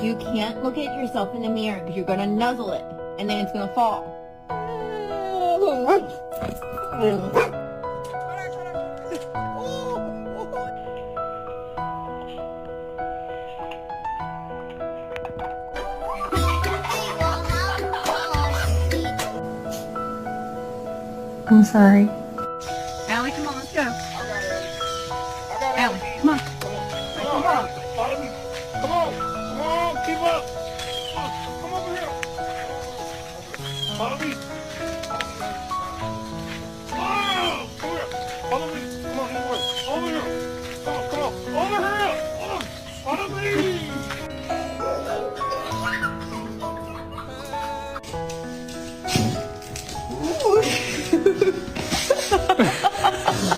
You can't look at yourself in the mirror because you're gonna nuzzle it and then it's gonna fall. I'm sorry.